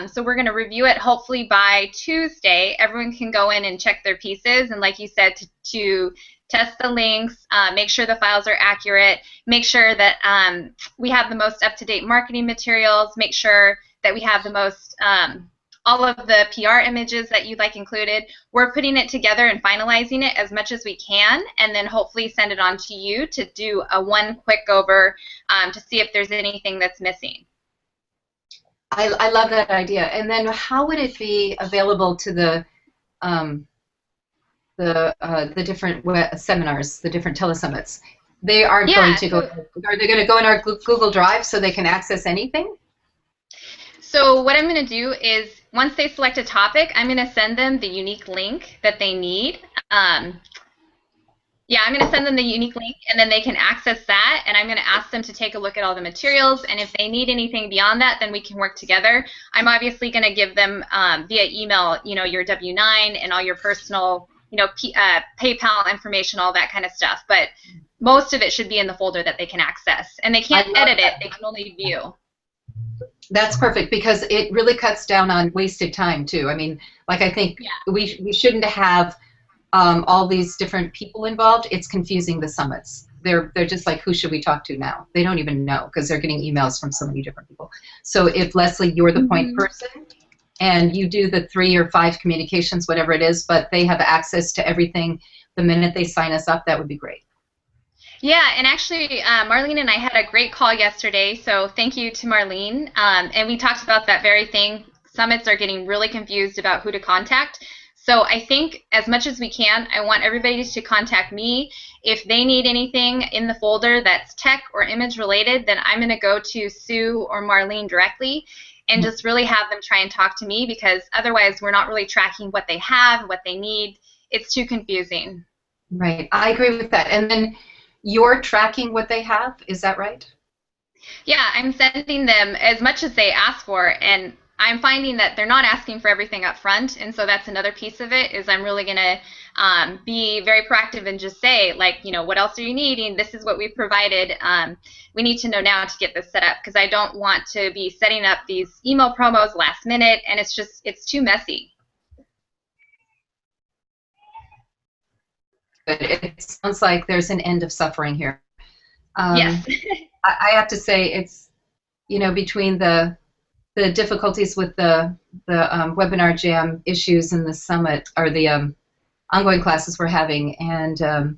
So we're going to review it hopefully by Tuesday. Everyone can go in and check their pieces, and like you said, to test the links, make sure the files are accurate, make sure that we have the most up-to-date marketing materials, make sure that we have the most, all of the PR images that you'd like included. We're putting it together and finalizing it as much as we can, and then hopefully send it on to you to do a one quick over to see if there's anything that's missing. I love that idea. And then how would it be available to the different seminars, the different telesummits? They aren't going to go. Are they going to go in our Google Drive so they can access anything? So what I'm going to do is, once they select a topic, I'm going to send them the unique link that they need. Yeah, I'm going to send them the unique link, and then they can access that, and I'm going to ask them to take a look at all the materials, and if they need anything beyond that, then we can work together. I'm obviously going to give them via email, your W-9 and all your personal, PayPal information, all that kind of stuff, but most of it should be in the folder that they can access, and they can't edit it, they can only view. That's perfect, because it really cuts down on wasted time, too. I mean, like, I think we shouldn't have all these different people involved. It's confusing the summits. They're just like, who should we talk to now? They don't even know, because they're getting emails from so many different people. So if, Leslie, you're the point person, and you do the 3 or 5 communications, whatever it is, but they have access to everything the minute they sign us up, that would be great. Yeah, and actually, Marlene and I had a great call yesterday, so thank you to Marlene. And we talked about that very thing. Summits are getting really confused about who to contact. So I think as much as we can, I want everybody to contact me. If they need anything in the folder that's tech or image related, then I'm going to go to Sue or Marlene directly and just really have them try and talk to me, because otherwise we're not really tracking what they have, what they need. It's too confusing. Right. I agree with that. And then you're tracking what they have, is that right? Yeah, I'm sending them as much as they ask for, and I'm finding that they're not asking for everything up front, and so that's another piece of it, is I'm really going to be very proactive and just say, like, what else are you needing? This is what we've provided. We need to know now to get this set up, because I don't want to be setting up these email promos last minute, and it's too messy. It sounds like there's an end of suffering here. Yes. I have to say, it's, between the difficulties with the webinar jam issues in the summit, or the ongoing classes we're having, and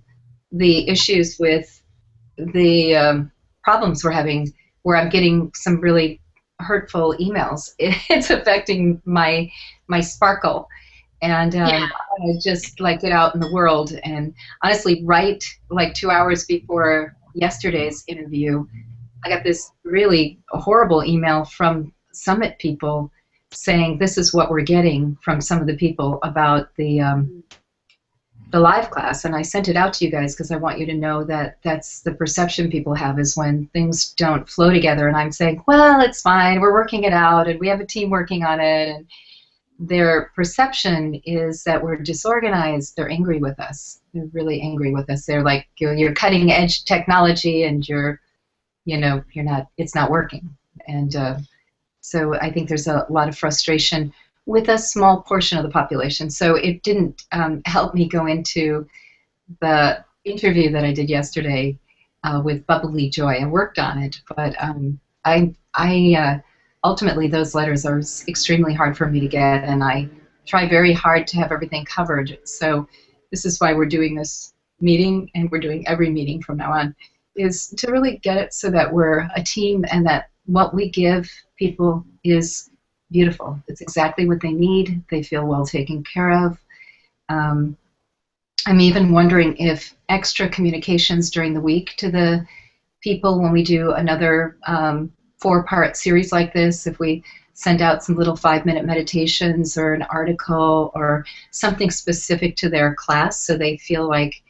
the issues with the problems we're having, where I'm getting some really hurtful emails. It's affecting my sparkle. And I just like get out in the world. And honestly, right like 2 hours before yesterday's interview, I got this really horrible email from Summit people saying this is what we're getting from some of the people about the live class. And I sent it out to you guys because I want you to know that that's the perception people have, is when things don't flow together. And I'm saying, well, it's fine. We're working it out, and we have a team working on it. And their perception is that we're disorganized. They're angry with us. They're really angry with us. They're like, you're cutting edge technology, and you're not. It's not working. And so I think there's a lot of frustration with a small portion of the population. So it didn't help me go into the interview that I did yesterday with Bubbly Joy. I worked on it, but I ultimately, those letters are extremely hard for me to get, and I try very hard to have everything covered. So this is why we're doing this meeting, and we're doing every meeting from now on, is to really get it so that we're a team, and that what we give people is beautiful. It's exactly what they need. They feel well taken care of. I'm even wondering if extra communications during the week to the people, when we do another 4-part series like this, if we send out some little 5-minute meditations or an article or something specific to their class, so they feel like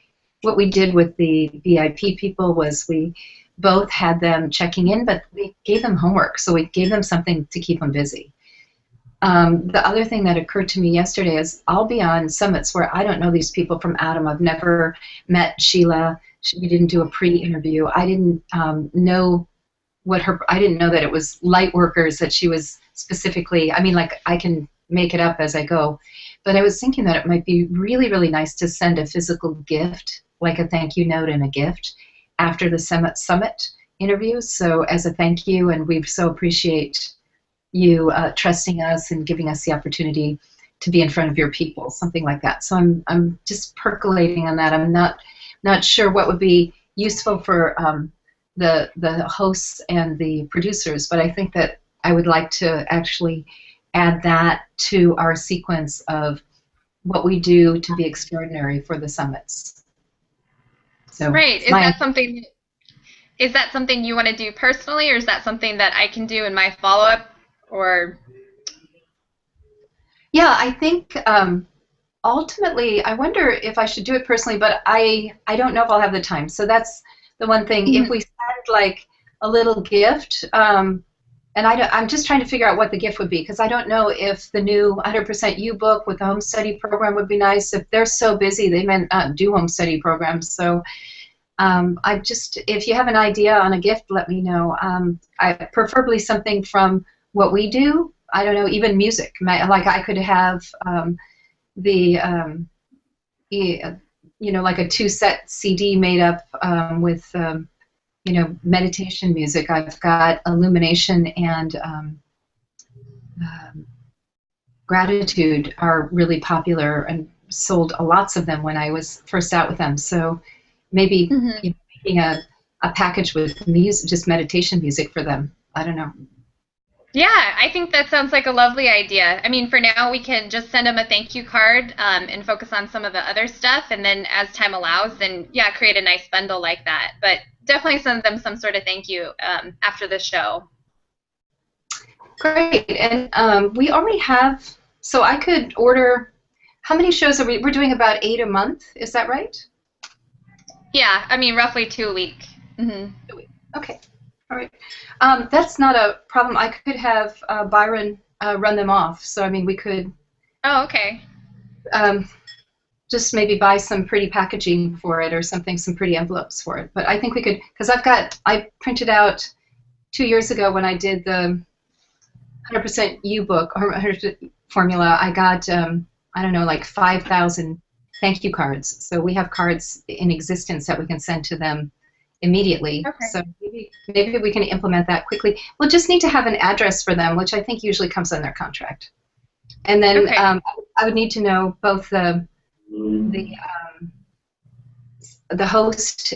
what we did with the VIP people was we both had them checking in, but we gave them homework, so we gave them something to keep them busy. The other thing that occurred to me yesterday is I'll be on summits where I don't know these people from Adam. I've never met Sheila. We didn't do a pre-interview. I didn't know I didn't know that it was light workers that she was specifically. I mean, like, I can make it up as I go. But I was thinking that it might be really, really nice to send a physical gift, like a thank you note and a gift, after the summit interview. So as a thank you, and we so appreciate you trusting us and giving us the opportunity to be in front of your people, something like that. So I'm just percolating on that. I'm not sure what would be useful for the hosts and the producers, but I think that I would like to actually add that to our sequence of what we do to be extraordinary for the summits. So Right. Is that something you want to do personally, or is that something that I can do in my follow-up? Or yeah, I think ultimately, I wonder if I should do it personally, but I don't know if I'll have the time. So that's the one thing. If we send like a little gift, and I'm just trying to figure out what the gift would be, because I don't know if the new 100% U book with the home study program would be nice. If they're so busy, they may not do home study programs. So if you have an idea on a gift, let me know. Preferably something from what we do. I don't know, even music. Like I could have like a 2-set CD made up with meditation music. I've got Illumination and Gratitude are really popular and sold lots of them when I was first out with them. So maybe making a package with music, just meditation music for them. I don't know. yeah, I think that sounds like a lovely idea. I mean, for now, we can just send them a thank you card and focus on some of the other stuff. And then as time allows, then, yeah, create a nice bundle like that. But definitely send them some sort of thank you after the show. Great. And we already have, so I could order, how many shows are we're doing about 8 a month, is that right? Yeah, I mean, roughly 2 a week. Okay. All right. That's not a problem. I could have Byron run them off. So, I mean, we could Oh, okay. just maybe buy some pretty packaging for it or something, some pretty envelopes for it. But I think we could, because I printed out 2 years ago when I did the 100% U book, or 100% formula, I got, I don't know, like 5,000 thank you cards. So we have cards in existence that we can send to them immediately. Okay. So maybe we can implement that quickly. We'll just need to have an address for them, which I think usually comes on their contract. And then I would need to know both the host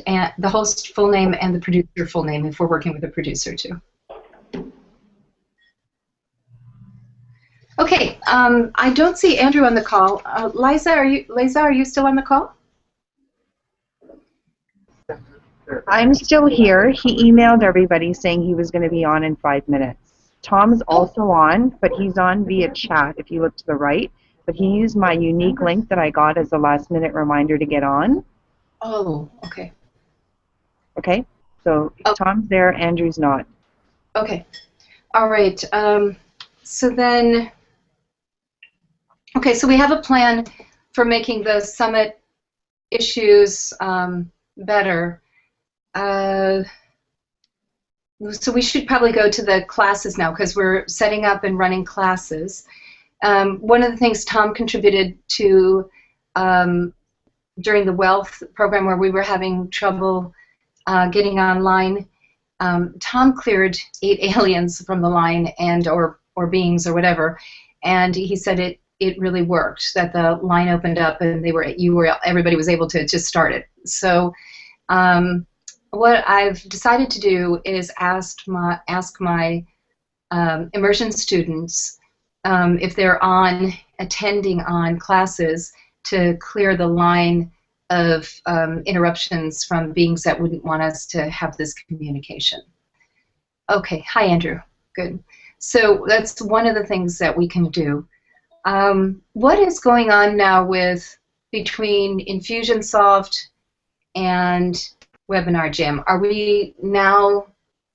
full name and the producer full name if we're working with a producer too. Okay, I don't see Andrew on the call. Liza, are you still on the call? I'm still here. He emailed everybody saying he was going to be on in 5 minutes. Tom's also on, but he's on via chat if you look to the right. But he used my unique link that I got as a last-minute reminder to get on. Oh, okay. Okay, so Tom's there, Andrew's not. Okay, all right. So then, okay, so we have a plan for making the summit issues better. So we should probably go to the classes now because we're setting up and running classes. One of the things Tom contributed to during the wealth program where we were having trouble getting online, Tom cleared 8 aliens from the line and or beings or whatever, and he said it really worked, that the line opened up and everybody was able to just start it. So what I've decided to do is ask my immersion students if they're attending on classes to clear the line of interruptions from beings that wouldn't want us to have this communication. Okay, hi Andrew, good. So that's one of the things that we can do. What is going on now between Infusionsoft and Webinar Jam? Are we now,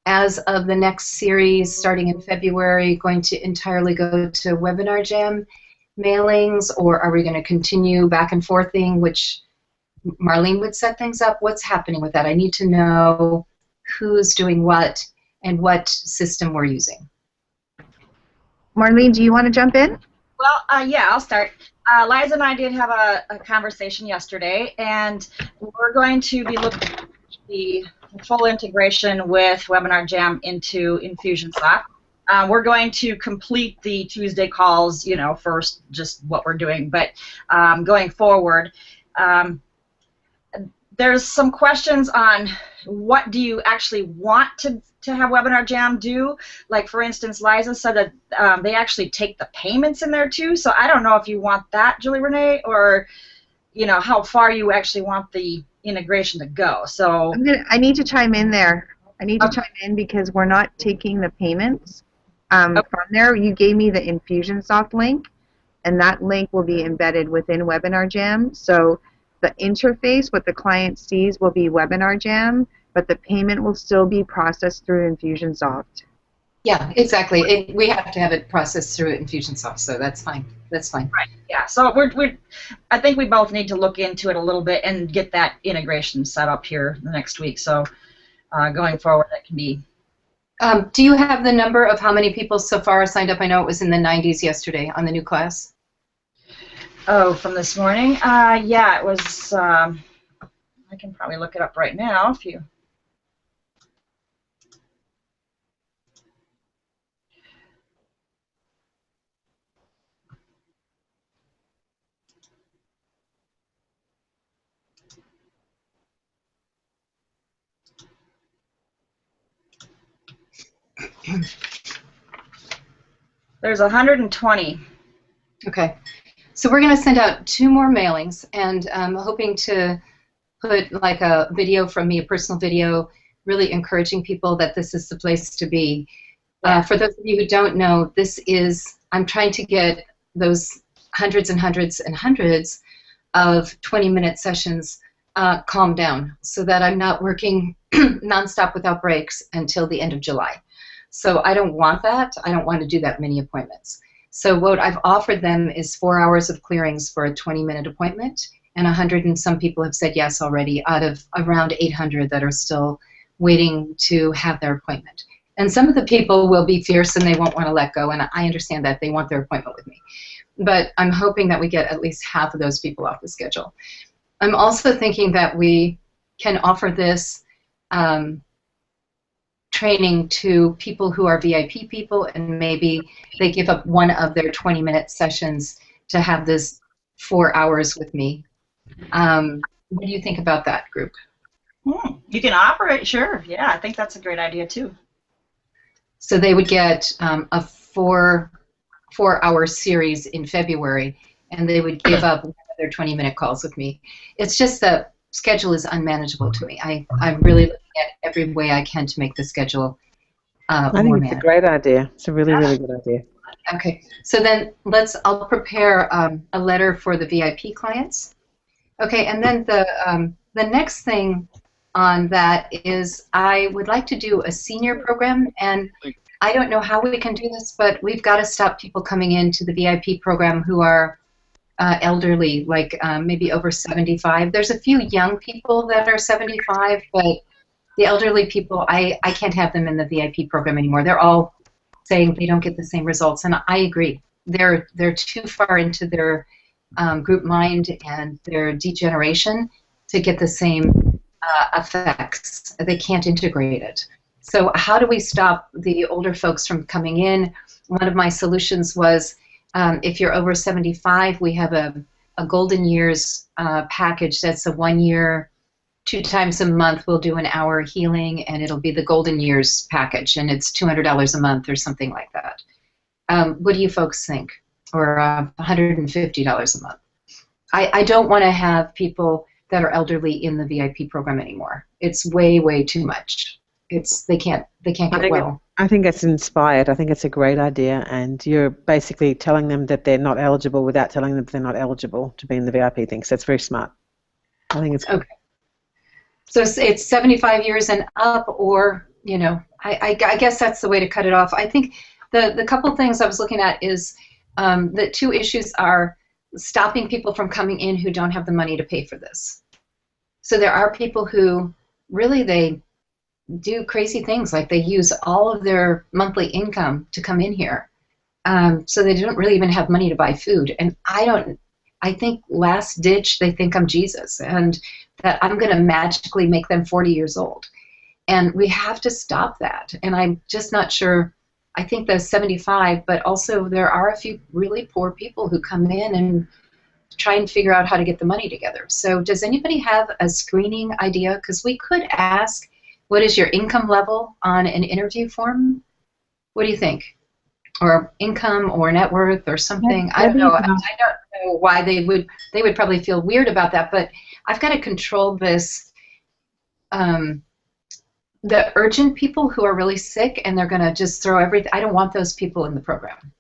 as of the next series starting in February, going to entirely go to Webinar Jam mailings, or are we going to continue back and forthing, which Marlene would set things up? What's happening with that? I need to know who's doing what and what system we're using. Marlene, do you want to jump in? Well, yeah, I'll start. Liza and I did have a conversation yesterday, and we're going to be looking at the full integration with Webinar Jam into Infusionsoft. We're going to complete the Tuesday calls, first, just what we're doing, but going forward, there's some questions on what do you actually want to have Webinar Jam do. Like, for instance, Liza said that they actually take the payments in there too, so I don't know if you want that, Julie Renee, or how far you actually want the integration to go. So I need to chime in there. I need to chime in because we're not taking the payments from there. You gave me the Infusionsoft link, and that link will be embedded within Webinar Jam. So the interface, what the client sees, will be Webinar Jam, but the payment will still be processed through Infusionsoft. Yeah, exactly. We have to have it processed through Infusionsoft, so that's fine. That's fine. Right. Yeah. So I think we both need to look into it a little bit and get that integration set up here the next week. So going forward, that can be. Do you have the number of how many people so far signed up? I know it was in the 90s yesterday on the new class. Oh, from this morning? Yeah, it was. I can probably look it up right now if you. There's 120. Okay. So we're going to send out 2 more mailings, and I'm hoping to put like a video from me, a personal video, really encouraging people that this is the place to be. Yeah. For those of you who don't know, I'm trying to get those hundreds and hundreds and hundreds of 20-minute sessions calmed down so that I'm not working nonstop without breaks until the end of July. So I don't want that. I don't want to do that many appointments. So what I've offered them is 4 hours of clearings for a 20-minute appointment, and 100 and some people have said yes already out of around 800 that are still waiting to have their appointment. And some of the people will be fierce and they won't want to let go, and I understand that. They want their appointment with me. But I'm hoping that we get at least half of those people off the schedule. I'm also thinking that we can offer this training to people who are VIP people, and maybe they give up one of their 20-minute sessions to have this 4 hours with me. What do you think about that group? You can offer it, sure. Yeah, I think that's a great idea too. So they would get a four-hour series in February, and they would give up one of their 20-minute calls with me. It's just that schedule is unmanageable to me. I'm really looking at every way I can to make the schedule I more think it's manageable. a great idea. It's a really, really good idea. Okay, so then I'll prepare a letter for the VIP clients. Okay, and then the next thing on that is I would like to do a senior program, and I don't know how we can do this, but we've got to stop people coming into the VIP program who are elderly, like maybe over 75. There's a few young people that are 75, but the elderly people, I can't have them in the VIP program anymore. They're all saying they don't get the same results, and I agree. They're too far into their group mind and their degeneration to get the same effects. They can't integrate it. So how do we stop the older folks from coming in? One of my solutions was if you're over 75, we have a Golden Years package that's a 1 year, 2 times a month we'll do an hour healing, and it'll be the Golden Years package, and it's $200 a month or something like that. What do you folks think? Or $150 a month. I don't want to have people that are elderly in the VIP program anymore. It's way, way too much. They can't get well. I think it's inspired. I think it's a great idea, and you're basically telling them that they're not eligible without telling them they're not eligible to be in the VIP thing. So it's very smart. I think it's good. Okay. So it's 75 years and up, or I guess that's the way to cut it off. I think the couple things I was looking at is the 2 issues are stopping people from coming in who don't have the money to pay for this. So there are people who really they do crazy things, like they use all of their monthly income to come in here, So they don't really even have money to buy food. And I think last ditch, they think I'm Jesus and that I'm going to magically make them 40 years old. And we have to stop that. And I'm just not sure. I think the 75, but also there are a few really poor people who come in and try and figure out how to get the money together. So does anybody have a screening idea? Because we could ask, what is your income level on an interview form? What do you think? Or income or net worth or something. I don't know. I don't know why they would probably feel weird about that, but I've got to control this. The urgent people who are really sick and they're going to just throw everything. I don't want those people in the program.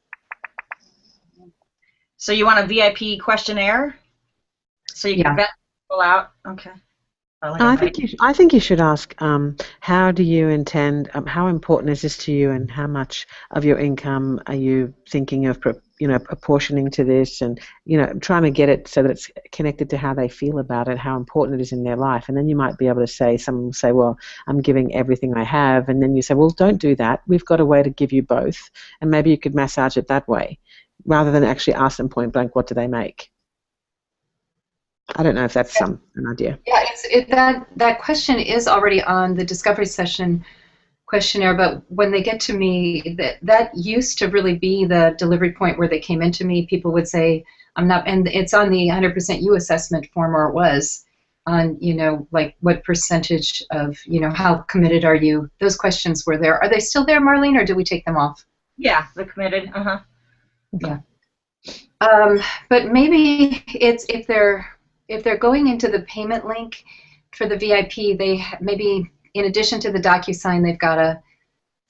So you want a VIP questionnaire? So you can vet people out? Okay. I think you should ask, how do you intend, how important is this to you, and how much of your income are you thinking of, apportioning to this, and, trying to get it so that it's connected to how they feel about it, how important it is in their life. And then you might be able to say, someone will say, well, I'm giving everything I have. And then you say, well, don't do that. We've got a way to give you both. And maybe you could massage it that way, rather than actually ask them point blank, what do they make? I don't know if that's an idea. Yeah, that question is already on the discovery session questionnaire, but when they get to me, that used to really be the delivery point where they came into me. People would say, I'm not, and it's on the 100% you assessment form, or it was, on, like what percentage of, how committed are you? Those questions were there. Are they still there, Marlene, or do we take them off? Yeah, they're committed. Yeah. But maybe it's if they're going into the payment link for the VIP, they maybe, in addition to the DocuSign, they've got to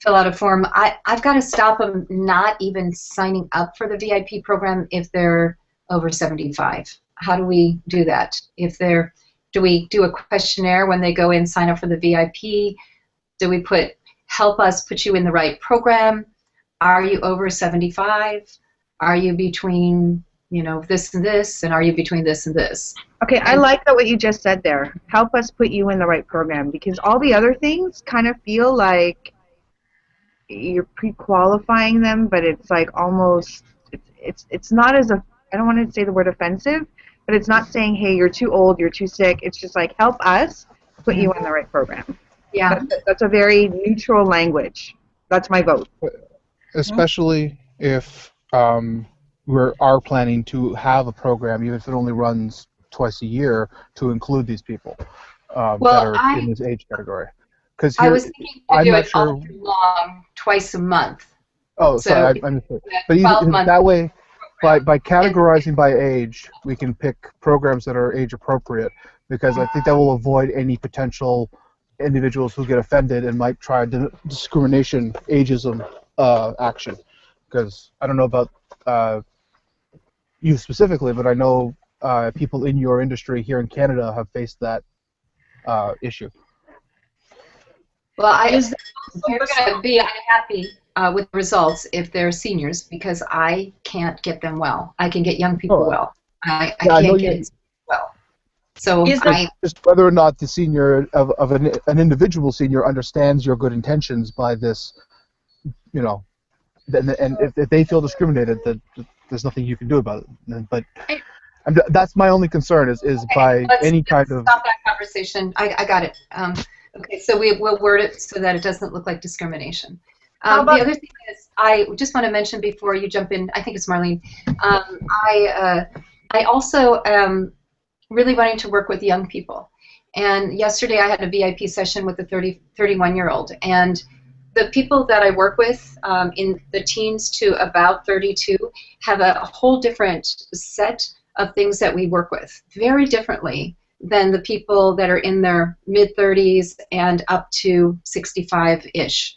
fill out a form. I've got to stop them not even signing up for the VIP program if they're over 75. How do we do that? Do we do a questionnaire when they go in, sign up for the VIP? Do we help us put you in the right program? Are you over 75? Are you between, this and this, and are you between this and this? Okay, I like that what you just said there. Help us put you in the right program, because all the other things kind of feel like you're pre-qualifying them, but it's like almost, it's not as a, I don't want to say the word offensive, but it's not saying, hey, you're too old, you're too sick. It's just like, help us put you in the right program. Yeah. That's a very neutral language. That's my vote. Especially if we are planning to have a program, even if it only runs twice a year, to include these people that are in this age category. Because I was thinking to do it all year long, twice a month. Oh, sorry, I missed it. But even that way, by categorizing by age, we can pick programs that are age appropriate, because I think that will avoid any potential individuals who get offended and might try discrimination, ageism action. Because I don't know about you specifically, but I know people in your industry here in Canada have faced that issue. Well, we're going to be unhappy with results if they're seniors, because I can't get them well. I can get young people well. I can't get well. So just whether or not the senior of an individual senior understands your good intentions by this, and if they feel discriminated, that there's nothing you can do about it. But that's my only concern is by any kind of. Stop that conversation. I got it. Okay, so we'll word it so that it doesn't look like discrimination. The other thing is, I just want to mention before you jump in, I think it's Marlene, I also am really wanting to work with young people. And yesterday I had a VIP session with a 31-year-old. And the people that I work with in the teens to about 32 have a whole different set of things that we work with, very differently than the people that are in their mid-30s and up to 65-ish.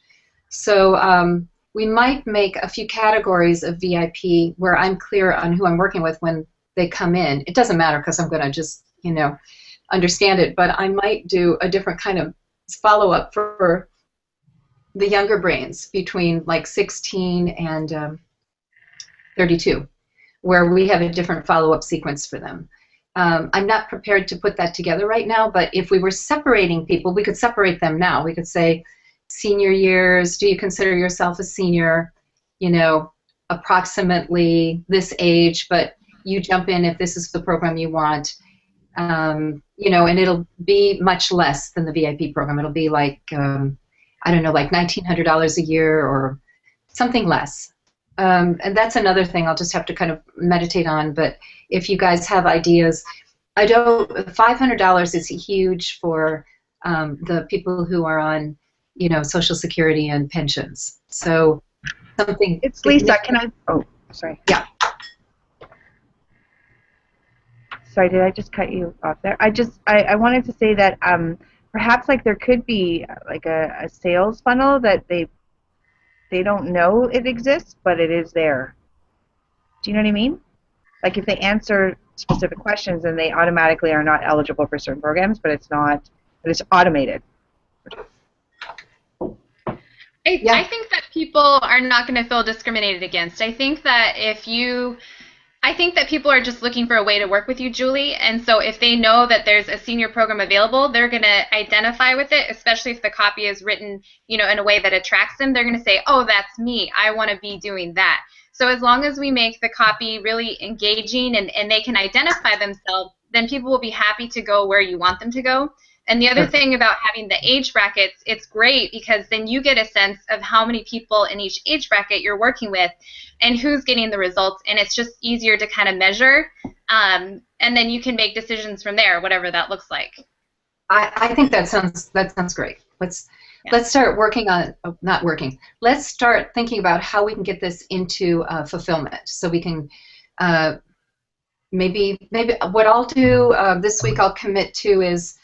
So we might make a few categories of VIP where I'm clear on who I'm working with when they come in. It doesn't matter because I'm going to just, understand it, but I might do a different kind of follow-up for the younger brains between like 16 and 32, where we have a different follow-up sequence for them. I'm not prepared to put that together right now, but if we were separating people, we could separate them now. We could say, senior years, do you consider yourself a senior? approximately this age, but you jump in if this is the program you want. You know, and it'll be much less than the VIP program. It'll be like, I don't know, like $1,900 a year or something less. And that's another thing I'll just have to kind of meditate on. But if you guys have ideas, I don't. $500 is huge for the people who are on, you know, Social Security and pensions. So something. It's Lisa. Can I? Oh, sorry. Yeah. Sorry, did I just cut you off there? I wanted to say that perhaps like there could be like a sales funnel that they don't know it exists, but it is there. Do you know what I mean? Like if they answer specific questions, then they automatically are not eligible for certain programs, but it's not. But it's automated. I think that people are not going to feel discriminated against. I think that people are just looking for a way to work with you, Julie. And so if they know that there's a senior program available, they're going to identify with it, especially if the copy is written, you know, in a way that attracts them. They're going to say, oh, that's me. I want to be doing that. So as long as we make the copy really engaging and they can identify themselves, then people will be happy to go where you want them to go. And the other thing about having the age brackets, it's great because then you get a sense of how many people in each age bracket you're working with and who's getting the results, and it's just easier to kind of measure, and then you can make decisions from there, whatever that looks like. I think that sounds great. Let's start working on Let's start thinking about how we can get this into fulfillment, so we can maybe what I'll do this week I'll commit to is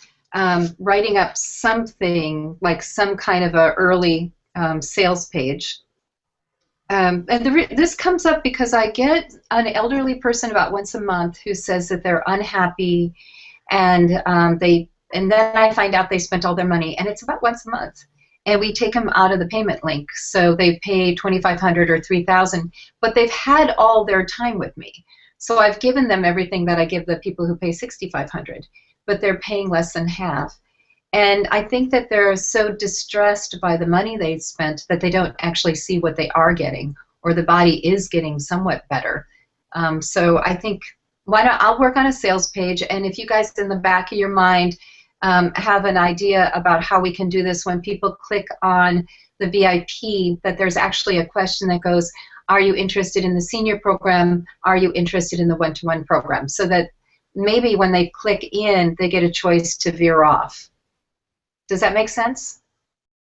writing up something like some kind of a early sales page. And this comes up because I get an elderly person about once a month who says that they're unhappy, and then I find out they spent all their money, and it's about once a month. And we take them out of the payment link, so they pay $2,500 or $3,000, but they've had all their time with me. So I've given them everything that I give the people who pay $6,500, but they're paying less than half. And I think that they're so distressed by the money they spent that they don't actually see what they are getting, or the body is getting somewhat better. So I think, why not, I'll work on a sales page, and if you guys in the back of your mind have an idea about how we can do this when people click on the VIP, that there's actually a question that goes, are you interested in the senior program? Are you interested in the one-to-one program? So that maybe when they click in, they get a choice to veer off. Does that make sense?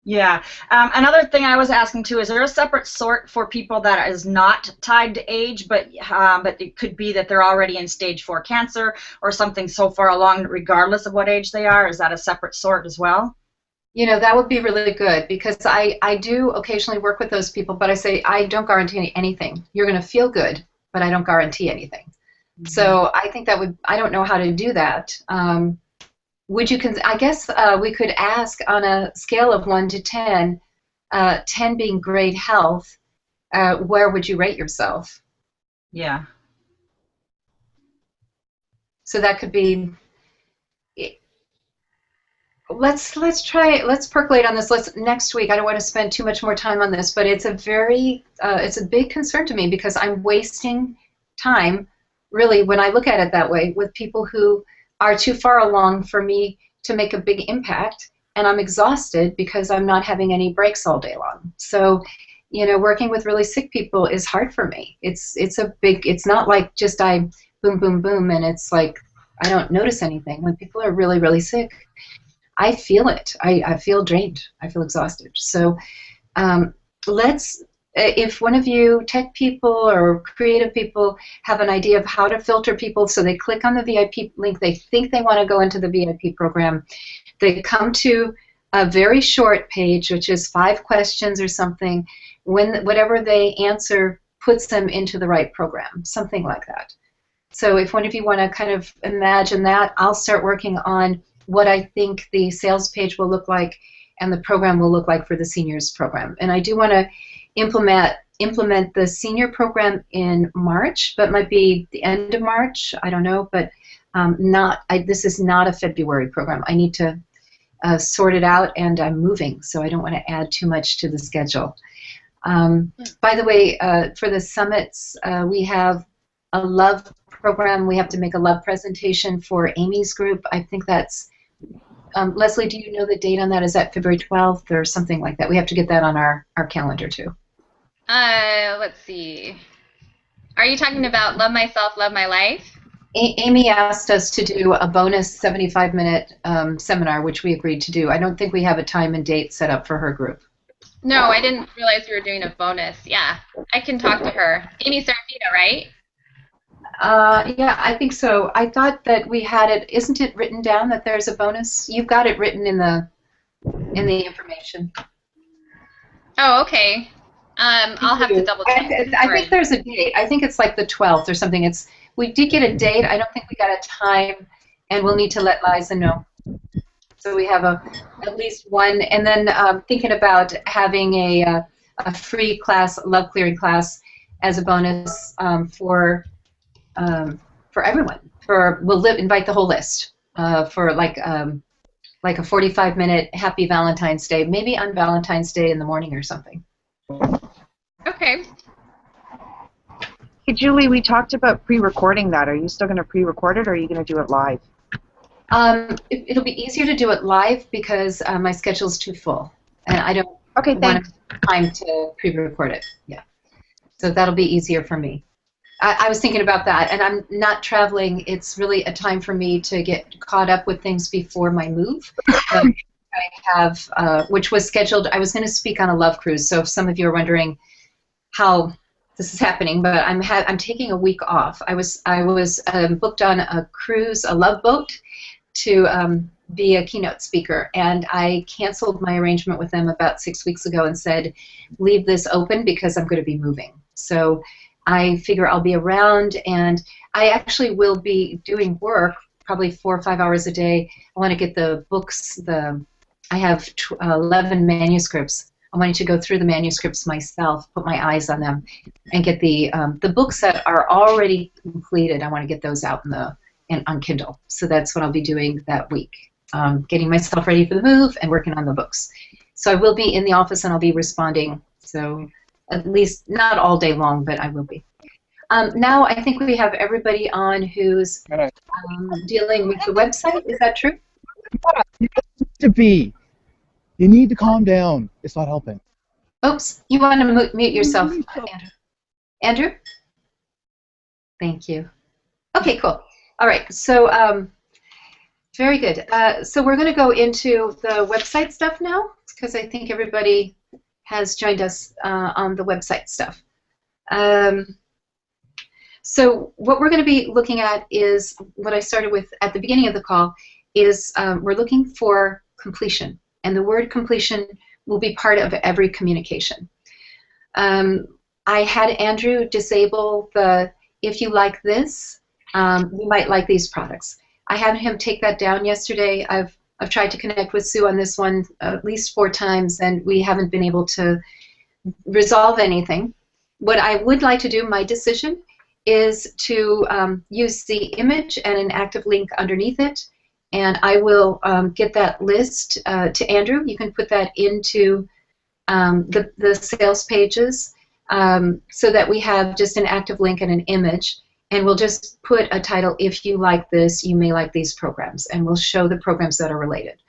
Yeah. Another thing I was asking too, is there a separate sort for people that is not tied to age, but it could be that they're already in stage 4 cancer or something so far along, regardless of what age they are? Is that a separate sort as well? You know, that would be really good, because I do occasionally work with those people, but I say I don't guarantee anything. You're going to feel good, but I don't guarantee anything. Mm-hmm. So I think that I don't know how to do that. I guess we could ask on a scale of 1 to 10, 10 being great health, where would you rate yourself? Yeah. So that could be. Let's percolate on this. Next week. I don't want to spend too much more time on this, but it's a big concern to me, because I'm wasting time, really, when I look at it that way, with people who are too far along for me to make a big impact, and I'm exhausted because I'm not having any breaks all day long. So, you know, working with really sick people is hard for me. It's not like just I boom, boom, boom, and it's like I don't notice anything. When people are really, really sick, I feel it. I feel drained. I feel exhausted. So if one of you tech people or creative people have an idea of how to filter people, so they click on the VIP link, they think they want to go into the VIP program, they come to a very short page, which is 5 questions or something, whatever they answer puts them into the right program, something like that. So if one of you want to kind of imagine that, I'll start working on what I think the sales page will look like and the program will look like for the seniors program. And I do want to implement the senior program in March, but might be the end of March, I don't know, but this is not a February program. I need to sort it out, and I'm moving, so I don't want to add too much to the schedule. By the way, for the summits, we have a love program. We have to make a love presentation for Amy's group. I think that's, Leslie, do you know the date on that? Is that February 12th or something like that? We have to get that on our calendar too. Let's see. Are you talking about Love Myself, Love My Life? Amy asked us to do a bonus 75-minute seminar, which we agreed to do. I don't think we have a time and date set up for her group. No, I didn't realize we were doing a bonus. Yeah, I can talk to her. Amy Serafita, right? Yeah, I think so. I thought that we had it. Isn't it written down that there's a bonus? You've got it written in the information. Oh, okay. I'll have to double check. I think there's a date. I think it's like the 12th or something. We did get a date. I don't think we got a time, and we'll need to let Liza know. So we have at least one, and then thinking about having a free class, love clearing class, as a bonus for everyone. We'll invite the whole list for like a 45-minute Happy Valentine's Day, maybe on Valentine's Day in the morning or something. Okay. Hey, Julie, we talked about pre-recording that. Are you still going to pre-record it, or are you going to do it live? It'll be easier to do it live because my schedule's too full, and I don't want time to pre-record it. Yeah, so that'll be easier for me. I was thinking about that, and I'm not traveling. It's really a time for me to get caught up with things before my move. I have, which was scheduled. I was going to speak on a love cruise, so if some of you are wondering how this is happening, but I'm taking a week off. I was booked on a cruise, a love boat, to be a keynote speaker, and I canceled my arrangement with them about 6 weeks ago and said, leave this open because I'm going to be moving. So I figure I'll be around, and I actually will be doing work probably 4 or 5 hours a day. I want to get the books. I have 11 manuscripts. I wanted to go through the manuscripts myself, put my eyes on them, and get the books that are already completed. I want to get those out on Kindle. So that's what I'll be doing that week, getting myself ready for the move and working on the books. So I will be in the office and I'll be responding. So at least not all day long, but I will be. Now I think we have everybody on who's dealing with the website. Is that true? You need to calm down. It's not helping. Oops, you want to mute yourself, Andrew. Andrew? Thank you. Okay, cool. All right, so very good. So we're going to go into the website stuff now, because I think everybody has joined us on the website stuff. So what we're going to be looking at is what I started with at the beginning of the call, is we're looking for completion. And the word completion will be part of every communication. I had Andrew disable the, if you like this, you might like these products. I had him take that down yesterday. I've tried to connect with Sue on this one at least 4 times, and we haven't been able to resolve anything. What I would like to do, my decision, is to use the image and an active link underneath it. And I will get that list to Andrew. You can put that into the sales pages so that we have just an active link and an image. And we'll just put a title, if you like this, you may like these programs. And we'll show the programs that are related.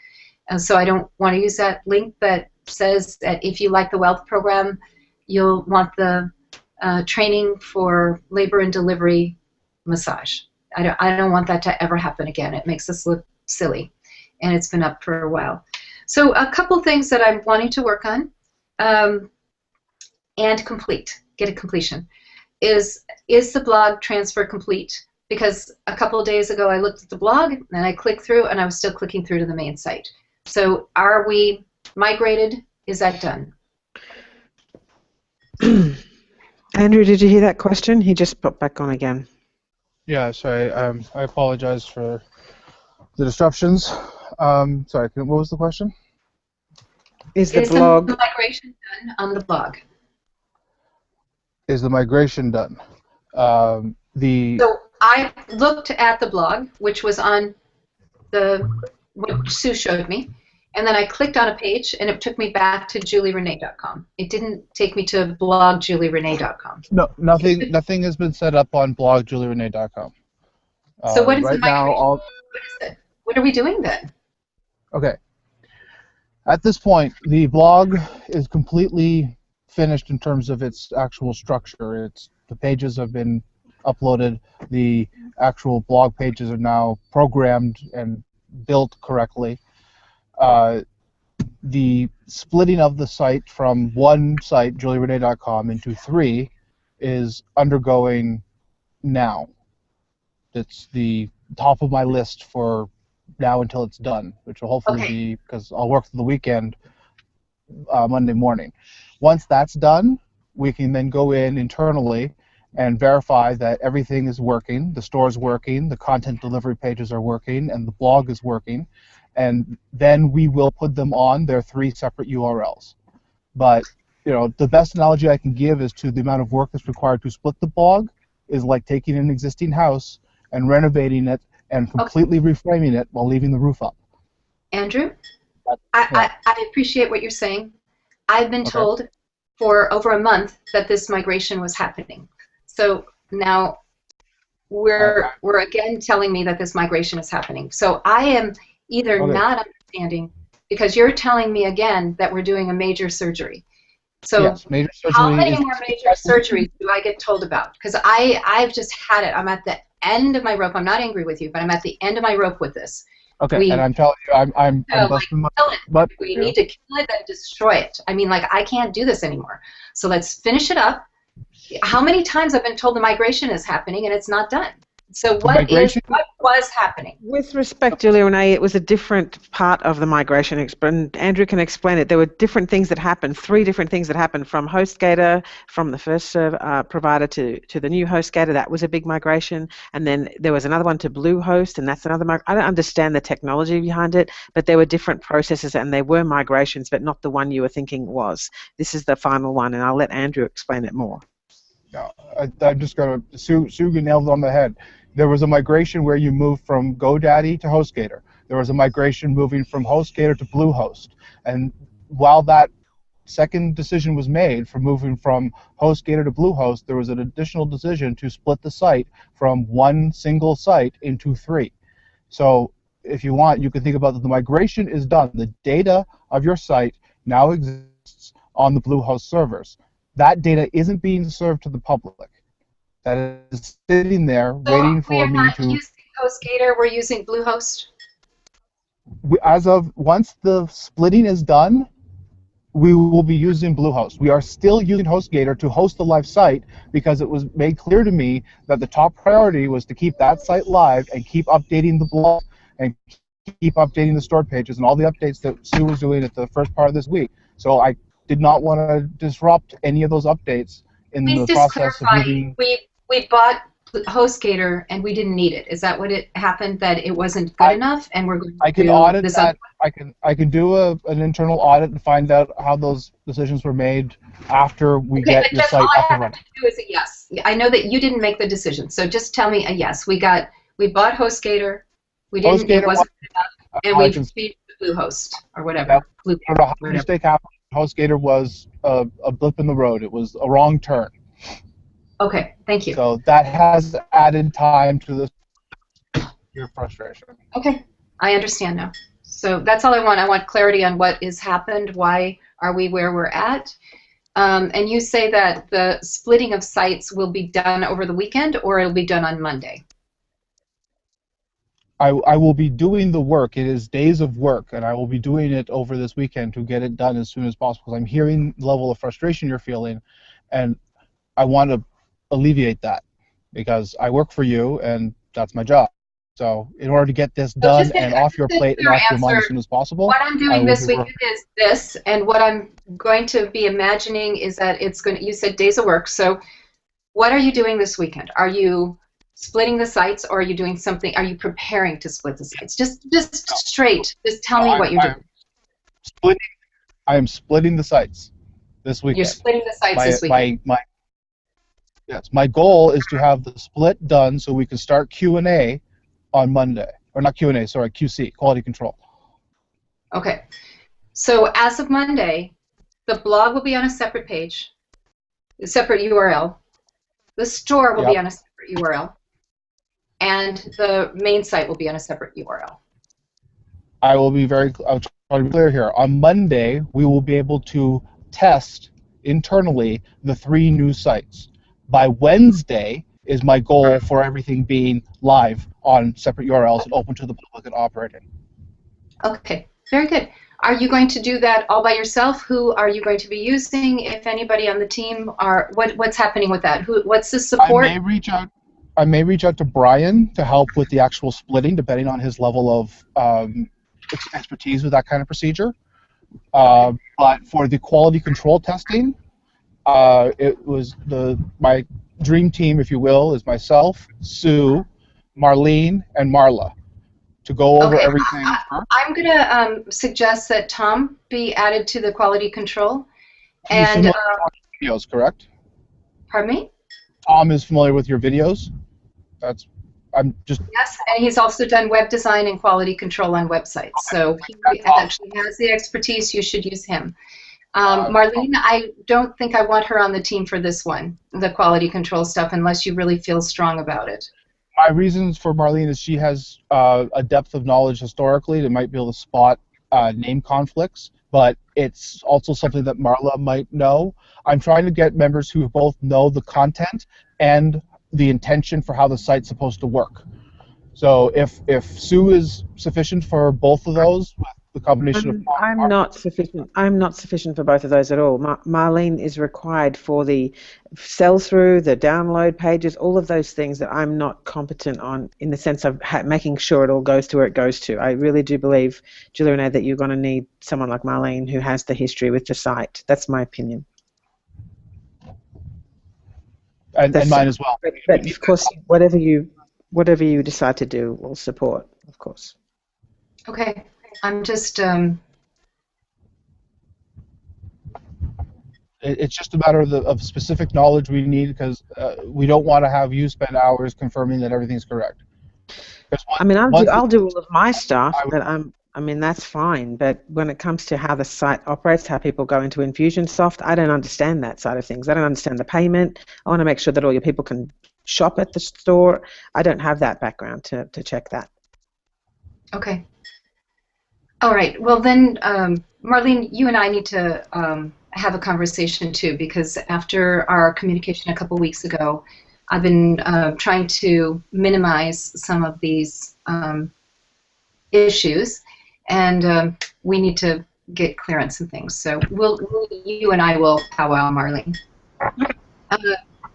And so I don't want to use that link that says that if you like the wealth program, you'll want the training for labor and delivery massage. I don't want that to ever happen again. It makes us look silly, and it's been up for a while. So a couple things that I'm wanting to work on and get a completion. Is the blog transfer complete? Because a couple of days ago I looked at the blog and I clicked through and I was still clicking through to the main site. So are we migrated? Is that done? Andrew, did you hear that question? He just popped back on again. Yeah, sorry. I apologize for the disruptions. Sorry, what was the question? Is the migration done on the blog? Is the migration done? So I looked at the blog, which was on what Sue showed me, and then I clicked on a page, and it took me back to julierenee.com. It didn't take me to blogjulierenee.com. No, nothing has been set up on blogjulierenee.com. So what is right the migration? now, What is it? What are we doing then? okay. At this point, the blog is completely finished in terms of its actual structure. The pages have been uploaded. The actual blog pages are now programmed and built correctly. The splitting of the site from one site, julierenee.com, into 3 is undergoing now. It's the top of my list for now until it's done, which will hopefully be, because I'll work through the weekend, Monday morning. Once that's done, we can then go in internally and verify that everything is working, the store is working, the content delivery pages are working, and the blog is working, and then we will put them on their 3 separate URLs. But the best analogy I can give is to the amount of work that's required to split the blog is like taking an existing house and renovating it and completely reframing it while leaving the roof up. Andrew, I appreciate what you're saying. I've been told for over a month that this migration was happening. So now we're again telling me that this migration is happening. So I am either not understanding, because you're telling me again that we're doing a major surgery. So yes, major surgery. How many more major surgeries do I get told about? Because I've just had it. I'm at the end of my rope. I'm not angry with you, but I'm at the end of my rope with this. Okay, and I'm telling you, I'm busting my butt. We need to kill it and destroy it. I mean, like, I can't do this anymore. So let's finish it up. How many times I've been told the migration is happening and it's not done? So what was happening? With respect, Julia Renee, it was a different part of the migration, and Andrew can explain it. There were different things that happened, 3 different things that happened from HostGator, from the first provider to the new HostGator. That was a big migration, and then there was another one to Bluehost, and that's another migration. I don't understand the technology behind it, but there were different processes, and they were migrations, but not the one you were thinking was. This is the final one, and I'll let Andrew explain it more. No, I'm just going to, Sue nailed it on the head. There was a migration where you moved from GoDaddy to HostGator. There was a migration moving from HostGator to Bluehost. And while that second decision was made for moving from HostGator to Bluehost, there was an additional decision to split the site from one single site into 3. So if you want, you can think about that the migration is done. The data of your site now exists on the Bluehost servers. That data isn't being served to the public. That is sitting there waiting for me to. We're not using HostGator. We're using Bluehost. Once the splitting is done, we will be using Bluehost. We are still using HostGator to host the live site because it was made clear to me that the top priority was to keep that site live and keep updating the blog and keep updating the store pages and all the updates that Sue was doing at the first part of this week. So I did not want to disrupt any of those updates in the process of moving. We bought HostGator and we didn't need it. Is that what it happened? That it wasn't good enough, and we're going to I can audit that. I can do an internal audit and find out how those decisions were made after we get your site up and running. All I have to do is a yes. I know that you didn't make the decision, so just tell me a yes. We bought HostGator. We didn't. It wasn't good enough, and we changed to Bluehost or whatever. The mistake happened. HostGator was a blip in the road. It was a wrong turn. Okay, thank you. So that has added time to your frustration. Okay, I understand now. So that's all I want. I want clarity on what has happened. Why are we where we're at? And you say that the splitting of sites will be done over the weekend, or it'll be done on Monday? I will be doing the work. It is days of work, and I will be doing it over this weekend to get it done as soon as possible. I'm hearing the level of frustration you're feeling, and I want to alleviate that because I work for you, and that's my job. So in order to get this done and off your plate and off your mind as soon as possible, what I'm doing this weekend is this, and what I'm going to be imagining is that it's going to, you said days of work, so what are you doing this weekend? Are you splitting the sites, or are you doing something, are you preparing to split the sites? Just straight, just tell me what you're doing. I am splitting the sites this weekend. You're splitting the sites this weekend. Yes, my goal is to have the split done so we can start Q&A on Monday. Or not Q&A, sorry, QC, quality control. Okay. So as of Monday, the blog will be on a separate page, a separate URL. The store will be on a separate URL. And the main site will be on a separate URL. I'll try to be clear here. On Monday, we will be able to test internally the 3 new sites. By Wednesday is my goal for everything being live on separate URLs and open to the public and operating. Okay, very good. Are you going to do that all by yourself? Who are you going to be using? If anybody on the team are, what's happening with that? What's the support? I may reach out to Brian to help with the actual splitting, depending on his level of expertise with that kind of procedure. But for the quality control testing, it was my dream team, if you will, is myself, Sue, Marlene, and Marla to go over everything. I'm going to suggest that Tom be added to the quality control. He's familiar with videos, correct? Pardon me? Tom is familiar with your videos. Yes, and he's also done web design and quality control on websites. So he actually has the expertise. You should use him. Marlene, I don't think I want her on the team for this one, the quality control stuff, unless you really feel strong about it. My reasons for Marlene is she has a depth of knowledge historically that might be able to spot name conflicts, but it's also something that Marla might know. I'm trying to get members who both know the content and the intention for how the site's supposed to work. So if Sue is sufficient for both of those, with the combination of I'm not sufficient for both of those at all. Marlene is required for the sell-through, the download pages, all of those things that I'm not competent on in the sense of making sure it all goes to where it goes to. I really do believe, Julie Renee, that you're going to need someone like Marlene who has the history with the site. That's my opinion. And mine as well. But of course, whatever you decide to do, we'll support, of course. Okay. I'm just... It's just a matter of specific knowledge we need, because we don't want to have you spend hours confirming that everything's correct. I'll do all of my stuff, but that's fine. But when it comes to how the site operates, how people go into Infusionsoft, I don't understand that side of things. I don't understand the payment. I want to make sure that all your people can shop at the store. I don't have that background to check that. Okay. All right. Well, then, Marlene, you and I need to have a conversation, too, because after our communication a couple weeks ago, I've been trying to minimize some of these issues, and we need to get clear on some things. So you and I will powwow, Marlene.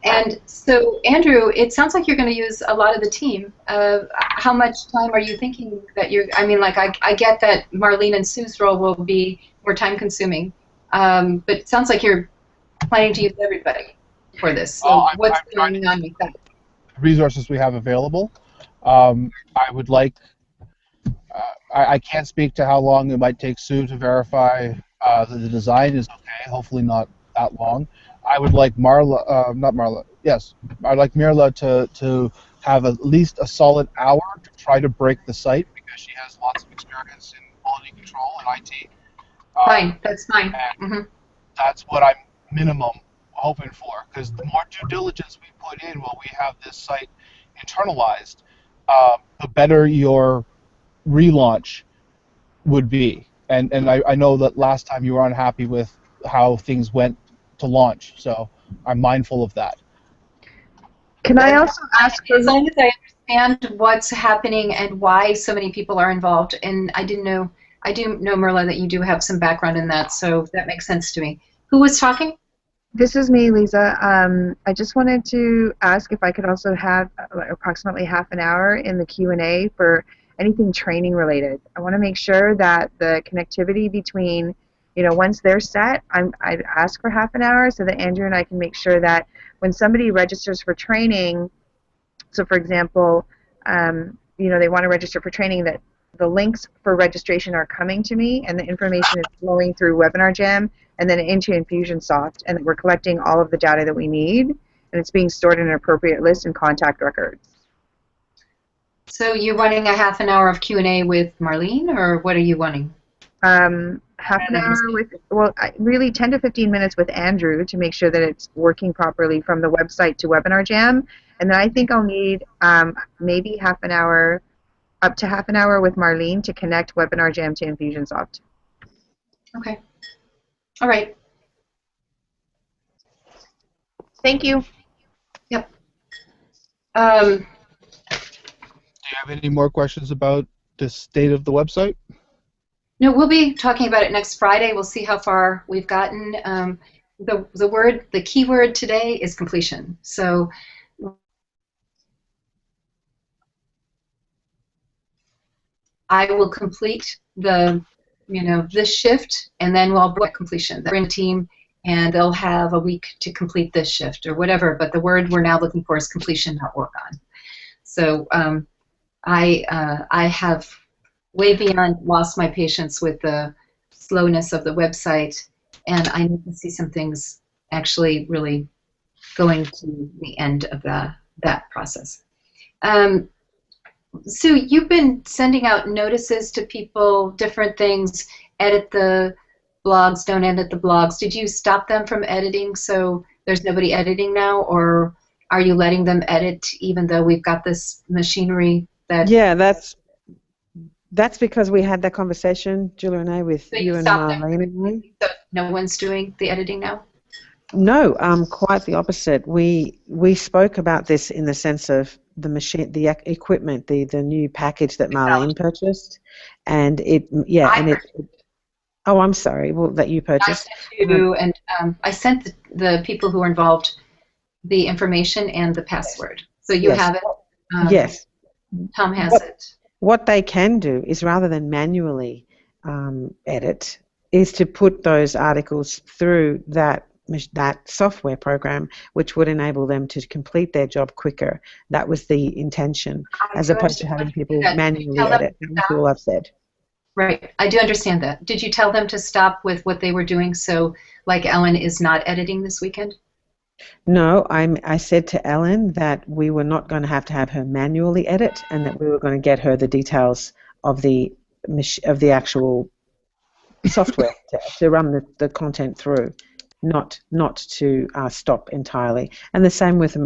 And so, Andrew, it sounds like you're going to use a lot of the team. How much time are you thinking that you're... I get that Marlene and Sue's role will be more time-consuming, but it sounds like you're planning to use everybody for this. So what's going on with that? Resources we have available. I would like... I can't speak to how long it might take Sue to verify that the design is okay. Hopefully not that long. I would like I'd like Mirla to have at least a solid hour to try to break the site, because she has lots of experience in quality control and IT. Fine, that's fine. That's what I'm minimum hoping for, because the more due diligence we put in while we have this site internalized, the better your relaunch would be. And I know that last time you were unhappy with how things went to launch, so I'm mindful of that. Can I also ask for... As long as I understand what's happening and why so many people are involved, and I do know, Mirla, that you do have some background in that, so that makes sense to me. Who was talking? This is me, Lisa. I just wanted to ask if I could also have approximately half an hour in the Q&A for anything training related. I want to make sure that the connectivity between, once they're set, I'd ask for half an hour so that Andrew and I can make sure that when somebody registers for training, so for example, they want to register for training, that the links for registration are coming to me and the information is flowing through Webinar Jam and then into Infusionsoft, and that we're collecting all of the data that we need, and it's being stored in an appropriate list and contact records. So you're wanting a half an hour of Q&A with Marlene, or what are you wanting? half an hour with, well, really 10 to 15 minutes with Andrew to make sure that it's working properly from the website to Webinar Jam. And then I think I'll need maybe half an hour, up to half an hour with Marlene to connect Webinar Jam to Infusionsoft. Okay. All right. Thank you. Yep. Do you have any more questions about the state of the website? No, we'll be talking about it next Friday. We'll see how far we've gotten. The keyword today is completion. So I will complete this shift, and then we'll book completion. They're in a team, and they'll have a week to complete this shift or whatever. But the word we're now looking for is completion, not work on. So I have way beyond lost my patience with the slowness of the website, and I need to see some things actually really going to the end of that process. Sue, you've been sending out notices to people, different things, edit the blogs, don't edit the blogs. Did you stop them from editing so there's nobody editing now, or are you letting them edit even though we've got this machinery that... Yeah, that's because we had that conversation, Julie Renee, with so you and Marlene. So no one's doing the editing now? No, quite the opposite. We spoke about this in the sense of the machine, the equipment, the new package that Marlene purchased, and oh, I'm sorry. Well, that you purchased. I sent you, and I sent the people who are involved the information and the password. So you have it. Yes. Tom has it. What they can do is, rather than manually edit, is to put those articles through that software program, which would enable them to complete their job quicker. That was the intention, as opposed to having people manually edit. That's all I've said. Right. I do understand that. Did you tell them to stop with what they were doing, so like Ellen is not editing this weekend? No, I said to Ellen that we were not going to have her manually edit, and that we were going to get her the details of the actual software to run the content through, not to stop entirely. And the same with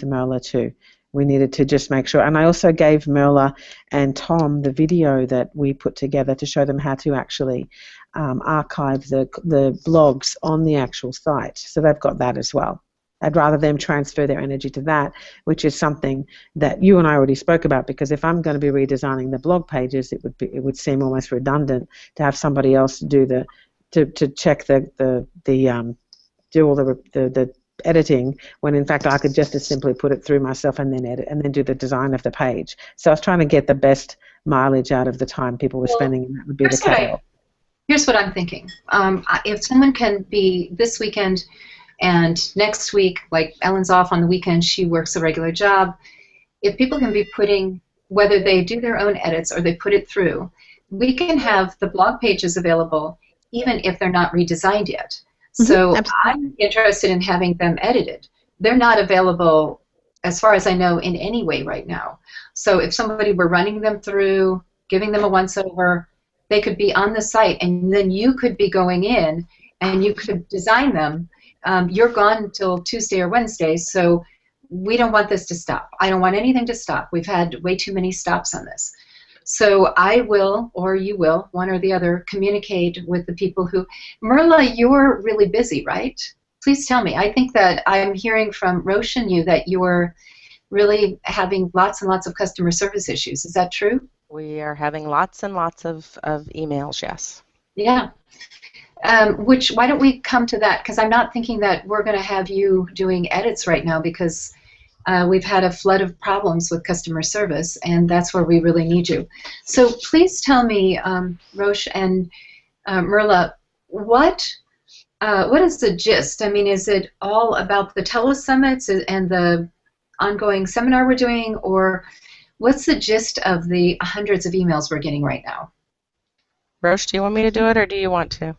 Merla too. We needed to just make sure. And I also gave Merla and Tom the video that we put together to show them how to actually archive the blogs on the actual site. So they've got that as well. I'd rather them transfer their energy to that, which is something that you and I already spoke about, because if I'm going to be redesigning the blog pages, it would seem almost redundant to have somebody else do to check do all the editing, when in fact I could just as simply put it through myself and then edit and then do the design of the page. So I was trying to get the best mileage out of the time people were spending, and that would be the catalog. Here's what I'm thinking. If someone can be this weekend and next week, like Ellen's off on the weekend, she works a regular job, if people can be putting, whether they do their own edits or they put it through, we can have the blog pages available even if they're not redesigned yet. So I'm interested in having them edited. They're not available, as far as I know, in any way right now. So if somebody were running them through, giving them a once-over, they could be on the site, and then you could be going in and you could design them. You're gone until Tuesday or Wednesday, so we don't want this to stop. I don't want anything to stop. We've had way too many stops on this. So I will, or you will, one or the other, communicate with the people who... Merla, you're really busy, right? Please tell me. I think that I'm hearing from Roche and you that you're really having lots and lots of customer service issues. Is that true? We are having lots and lots of emails, yes. Yeah. Why don't we come to that? Because I'm not thinking that we're going to have you doing edits right now, because we've had a flood of problems with customer service, and that's where we really need you. So please tell me, Roche and Merla, what is the gist? I mean, is it all about the telesummits and the ongoing seminar we're doing, or what's the gist of the hundreds of emails we're getting right now? Roche, do you want me to do it, or do you want to?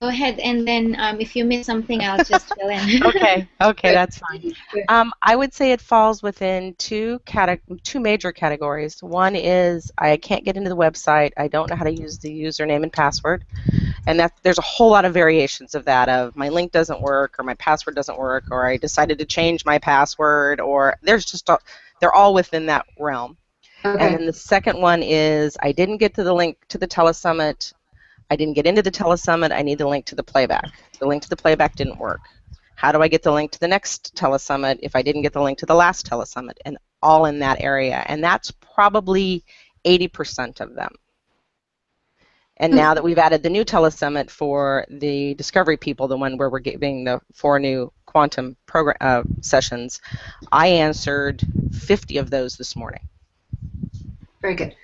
Go ahead, and then if you miss something, I'll just fill in. Okay, that's fine. I would say it falls within two major categories. One is I can't get into the website. I don't know how to use the username and password. And there's a whole lot of variations of that, of my link doesn't work, or my password doesn't work, or I decided to change my password, or they're all within that realm. Okay. And then the second one is I didn't get to the link to the telesummit. I didn't get into the telesummit. I need the link to the playback. The link to the playback didn't work. How do I get the link to the next telesummit if I didn't get the link to the last telesummit? And all in that area. And that's probably 80% of them. And now that we've added the new telesummit for the discovery people, the one where we're giving the 4 new quantum program sessions, I answered 50 of those this morning. Very good.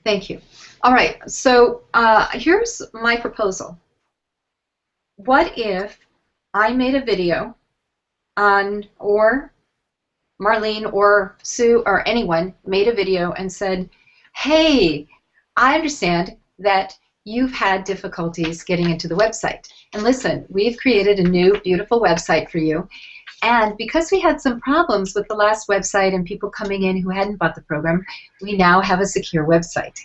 Thank you. All right, so here's my proposal. What if I made a video or Marlene or Sue or anyone made a video and said, hey, I understand that you've had difficulties getting into the website. And listen, we've created a new, beautiful website for you. And because we had some problems with the last website and people coming in who hadn't bought the program, we now have a secure website.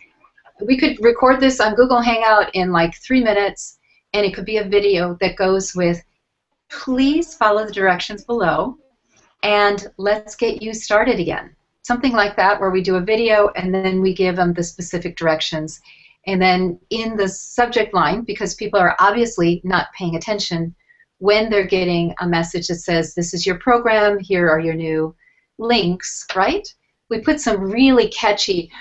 We could record this on Google Hangout in like 3 minutes, and it could be a video that goes with, please follow the directions below, and let's get you started again. Something like that, where we do a video and then we give them the specific directions. And then in the subject line, because people are obviously not paying attention, when they're getting a message that says, this is your program, here are your new links, right? We put some really catchy,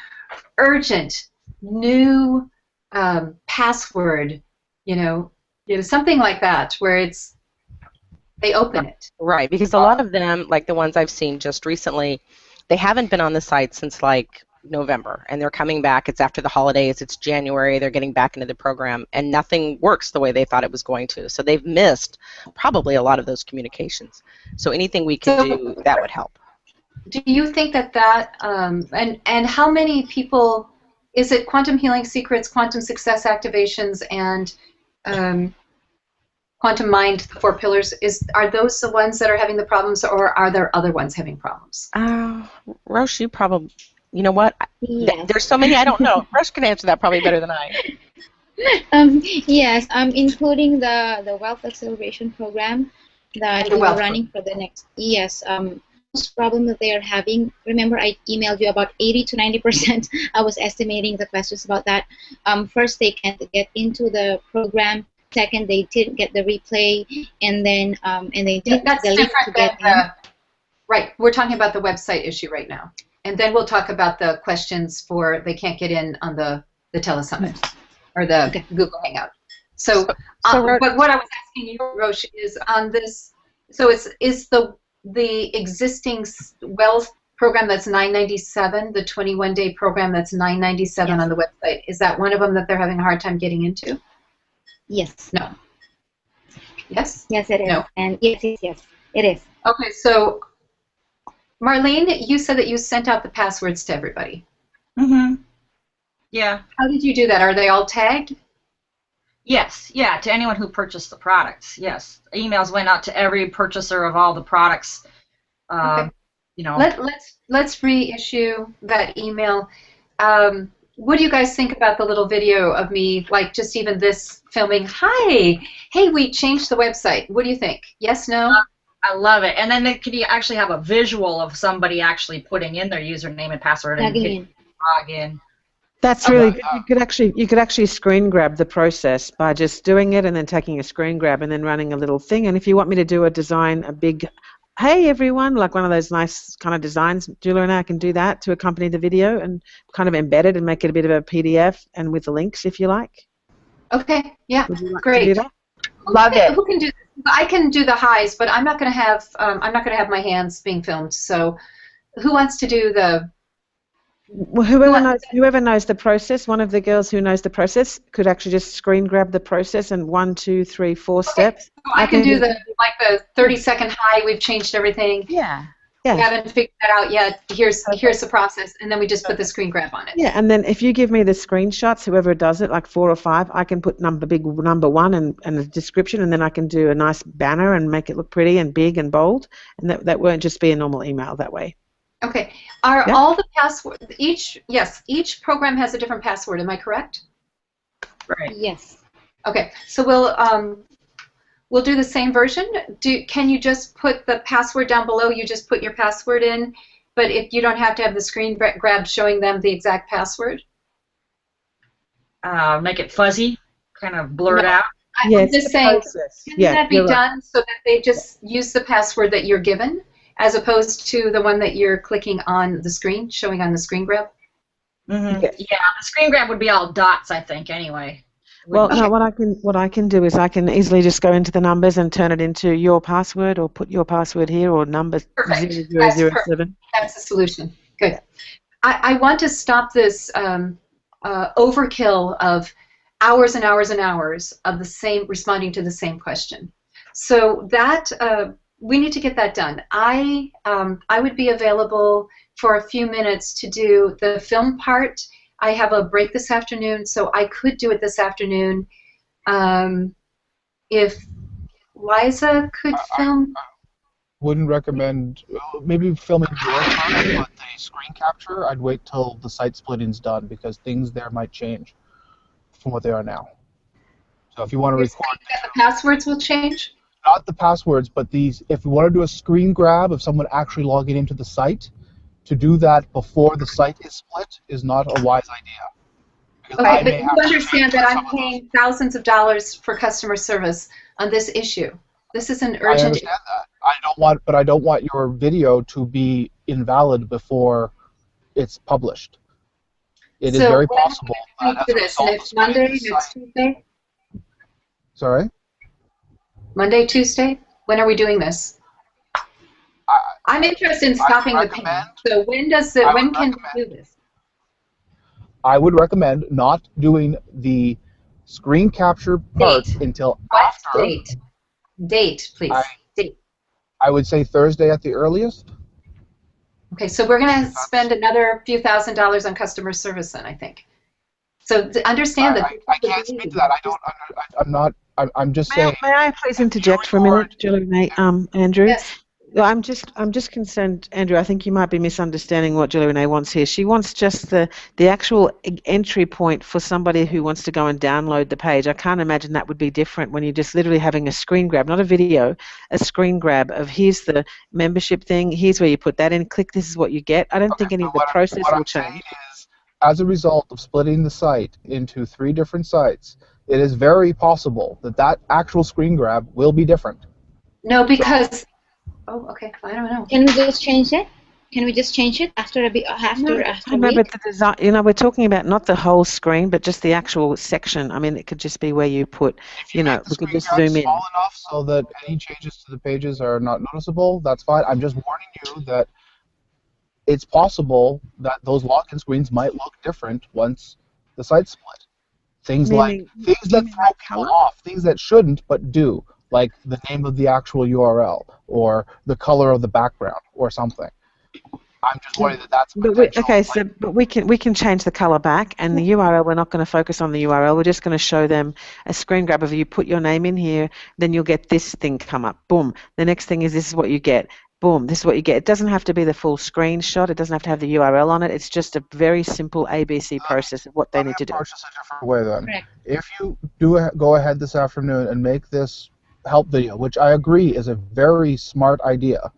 urgent, new password, something like that, where they open it. Right, because a lot of them, like the ones I've seen just recently, they haven't been on the site since like November, and they're coming back. It's after the holidays, it's January, they're getting back into the program, and nothing works the way they thought it was going to. So they've missed probably a lot of those communications. So anything we can do, that would help. Do you think that and how many people, is it Quantum Healing Secrets, Quantum Success Activations, and Quantum Mind, the 4 pillars, are those the ones that are having the problems, or are there other ones having problems? Roche, you probably, you know what? Yes. There's so many I don't know. Roche can answer that probably better than I. Yes, including the Wealth Acceleration Program that we're running for the next. Yes, most problem that they are having. Remember, I emailed you about 80 to 90%. I was estimating the questions about that. First, they can't get into the program. Second, they didn't get the replay, and then they didn't get the link to get in. Right, we're talking about the website issue right now, and then we'll talk about the questions for they can't get in on the telesummit or the Google Hangout. So but what I was asking you, Roche, is on this. So is the existing Wealth program that's $9.97, the 21-day program that's $9.97 on the website? Is that one of them that they're having a hard time getting into? Yes. No. Yes? Yes, it is. No. And yes, it is. Okay, so Marlene, you said that you sent out the passwords to everybody. Mm-hmm. Yeah. How did you do that? Are they all tagged? Yes. Yeah, to anyone who purchased the products. Yes. Emails went out to every purchaser of all the products. Okay. Let's reissue that email. What do you guys think about the little video of me, like just even this filming? Hi, hey, we changed the website. What do you think? Yes, no? I love it. And then could you actually have a visual of somebody actually putting in their username and password and log in? That's really good. You could actually screen grab the process by just doing it and then taking a screen grab and then running a little thing. And if you want me to do a big, hey everyone, like one of those nice kind of designs, Julia and I can do that to accompany the video and kind of embed it and make it a bit of a PDF and with the links if you like. Okay, yeah, Like great. Love it. Who can do this? I can do the highs, but I'm not going to have my hands being filmed. So, who wants to do the? Well, whoever knows the process, one of the girls who knows the process could actually just screen grab the process and 1, 2, 3, 4 steps. So I can do the 30-second high. We've changed everything. Yeah. Yeah. We haven't figured that out yet. Here's the process, and then we just put the screen grab on it. Yeah, and then if you give me the screenshots, whoever does it, like 4 or 5, I can put big number 1 and a description, and then I can do a nice banner and make it look pretty and big and bold, and that won't just be a normal email that way. Okay. Are all the passwords, each program has a different password, am I correct? Right. Yes. Okay, so we'll do the same version. Can you just put the password down below? You just put your password in, but if you don't have to have the screen grab showing them the exact password? Make it fuzzy, kind of blurred out. I'm just saying, can that be done so that they just use the password that you're given, as opposed to the one that you're clicking on the screen, showing on the screen grab? Mm-hmm. Yeah, the screen grab would be all dots, I think, anyway. Well, no, what I can do is I can easily just go into the numbers and turn it into your password, or put your password here, or number 0007. That's the solution. Good. I want to stop this overkill of hours and hours and hours of responding to the same question. So that we need to get that done. I would be available for a few minutes to do the film part. I have a break this afternoon, so I could do it this afternoon. If Liza could film. Wouldn't recommend maybe filming your part, but the screen capture, I'd wait till the site splitting's done, because things there might change from what they are now. So if you want to record, the passwords will change? Not the passwords, but these. If you want to do a screen grab of someone actually logging into the site, to do that before the site is split is not a wise idea. Okay, but you understand that I'm paying thousands of dollars for customer service on this issue. This is an urgent. I understand that. I don't want your video to be invalid before it's published. It is very possible. Do this next Monday, next Tuesday. Sorry. Monday, Tuesday. When are we doing this? I'm interested in stopping the pain. So when can we do this? I would recommend not doing the screen capture part until after. Date, please. Date. I would say Thursday at the earliest. Okay, so we're going to spend another few $1,000s on customer service then, I think. So understand that. I can't speak to that. I'm not. I'm just saying. May I please interject for a minute, Julie, Andrew? Yes. I'm just concerned, Andrew. I think you might be misunderstanding what Julie Renee wants here. She wants just the actual entry point for somebody who wants to go and download the page. I can't imagine that would be different when you're just literally having a screen grab, not a video, a screen grab of here's the membership thing, here's where you put that in, click, this is what you get. I don't think any of the process will change. Is, as a result of splitting the site into 3 different sites, it is very possible that actual screen grab will be different. No, because. Oh, okay. I don't know. Can we just change it? Can we just change it after a week? But the design, we're talking about not the whole screen, but just the actual section. I mean, it could just be where you put, we could just zoom in. Small enough so that any changes to the pages are not noticeable, that's fine. I'm just warning you that it's possible that those login screens might look different once the site's split. Things that throw people off, things that shouldn't but do, like the name of the actual URL or the color of the background or something. I'm just worried that that's potential. But we can change the color back, and the URL, we're not going to focus on the URL. We're just going to show them a screen grab of you put your name in here, then you'll get this thing come up. Boom. The next thing is this is what you get. Boom. This is what you get. It doesn't have to be the full screenshot. It doesn't have to have the URL on it. It's just a very simple ABC process of what they need to do. Approach this a different way then. Correct. If you do go ahead this afternoon and make this help video, which I agree is a very smart idea,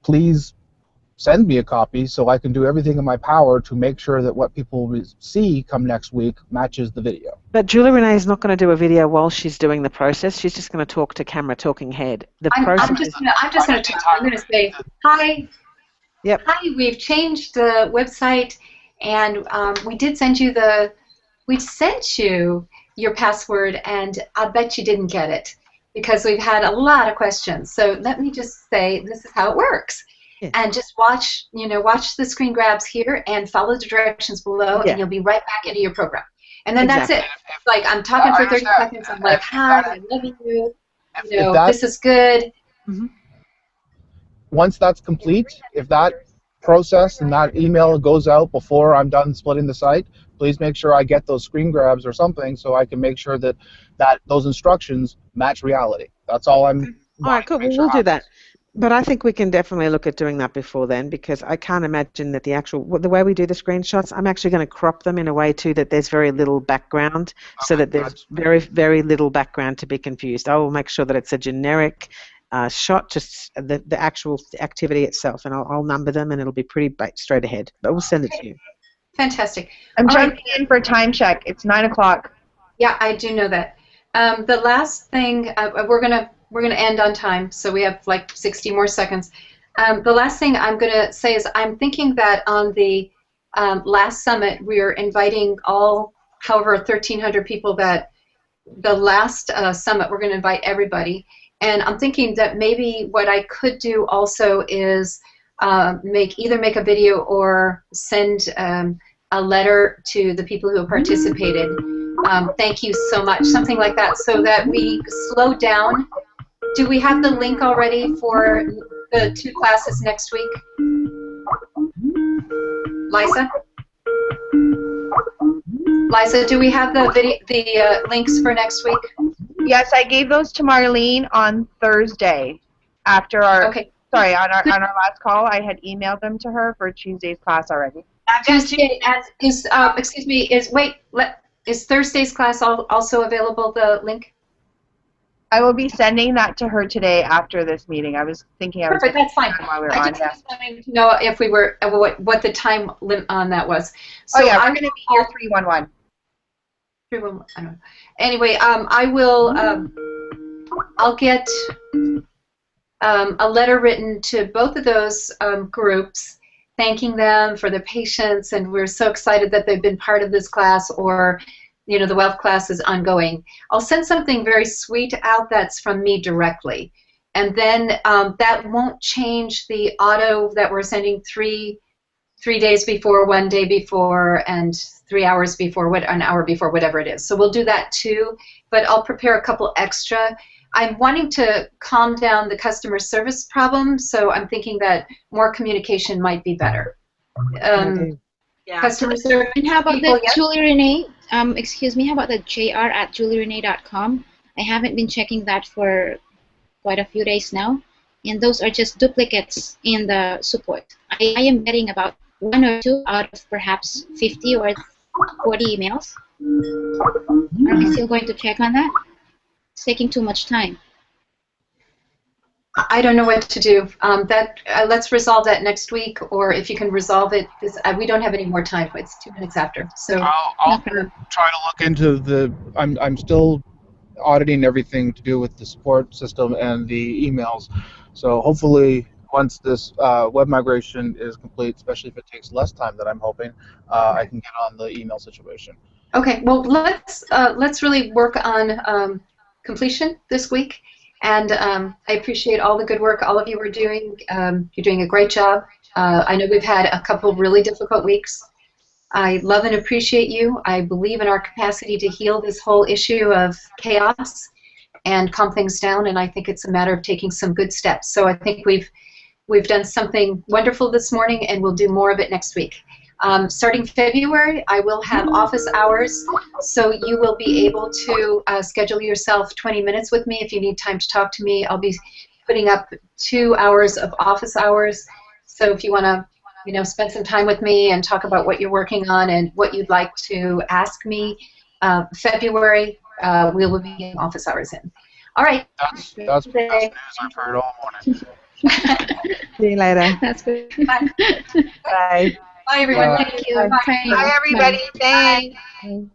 please send me a copy so I can do everything in my power to make sure that what people see come next week matches the video. But Julie Renee is not going to do a video while she's doing the process. She's just going to talk to camera, talking head. I'm just going to say, hi. Yep. Hi, we've changed the website, and we sent you your password, and I bet you didn't get it because we've had a lot of questions. So let me just say this is how it works. Yeah. And just watch the screen grabs here and follow the directions below, and you'll be right back into your program. And then that's it. Like, I'm talking for 30 seconds. I'm like, hi, I love you. This is good. Mm-hmm. once that's complete, if that process and that email goes out before I'm done splitting the site, please make sure I get those screen grabs or something so I can make sure that those instructions match reality. That's all I'm All right, cool. Well, we'll do that. But I think we can definitely look at doing that before then, because I can't imagine that the way we do the screenshots, I'm actually going to crop them in a way too that there's very little background, so that there's very, very little background to be confused. I will make sure that it's a generic shot, just the actual activity itself, and I'll number them, and it'll be pretty straight ahead. But we'll send it to you. Fantastic. I'm All jumping in for time check. It's 9 o'clock. Yeah, I do know that. The last thing, we're gonna end on time, so we have like 60 more seconds. The last thing I'm gonna say is I'm thinking that on the last summit we're inviting all, however, 1,300 people. That the last summit we're gonna invite everybody, and I'm thinking that maybe what I could do also is either make a video or send a letter to the people who have participated. Thank you so much, something like that, so that we slow down. Do we have the link already for the 2 classes next week? Liza, do we have the links for next week? Yes, I gave those to Marlene on Thursday after our. Okay. Sorry, on our last call, I had emailed them to her for Tuesday's class already. Tuesday is Thursday's class also available, the link? I will be sending that to her today after this meeting. I was thinking I was. Perfect, that's fine. While we were I on, just wanted to know if we were what the time limit on that was. So oh yeah, we're going to be here 311. 311. I don't know. Anyway, I will. I'll get a letter written to both of those groups, thanking them for their patience, and we're so excited that they've been part of this class, or the wealth class is ongoing. I'll send something very sweet out that's from me directly, and then that won't change the auto that we're sending three days before, 1 day before, and 3 hours before, an hour before, whatever it is. So we'll do that too, but I'll prepare a couple extra. I'm wanting to calm down the customer service problem, so I'm thinking that more communication might be better. Yeah. Customer service. And how about people, the yes? Julie Renee? Excuse me. How about the jr@julierenee.com? I haven't been checking that for quite a few days now, and those are just duplicates in the support. I am getting about 1 or 2 out of perhaps 50 or 40 emails. Are we still going to check on that? It's taking too much time. I don't know what to do. Let's resolve that next week, or if you can resolve it, we don't have any more time. It's 2 minutes after. So I'll try to look into I'm still auditing everything to do with the support system and the emails. So hopefully, once this web migration is complete, especially if it takes less time than I'm hoping, I can get on the email situation. Okay. Well, let's really work on completion this week. And I appreciate all the good work all of you are doing. You're doing a great job. I know we've had a couple really difficult weeks. I love and appreciate you. I believe in our capacity to heal this whole issue of chaos and calm things down, and I think it's a matter of taking some good steps. So I think we've done something wonderful this morning, and we'll do more of it next week. Starting February, I will have office hours, so you will be able to schedule yourself 20 minutes with me if you need time to talk to me. I'll be putting up 2 hours of office hours, so if you want to spend some time with me and talk about what you're working on and what you'd like to ask me, February, we will be getting office hours in. All right. That's the best news I've heard all morning. See you later. That's good. Bye. Bye. Bye, everyone. Bye. Thank you. Bye. Bye. Bye, everybody. Thanks.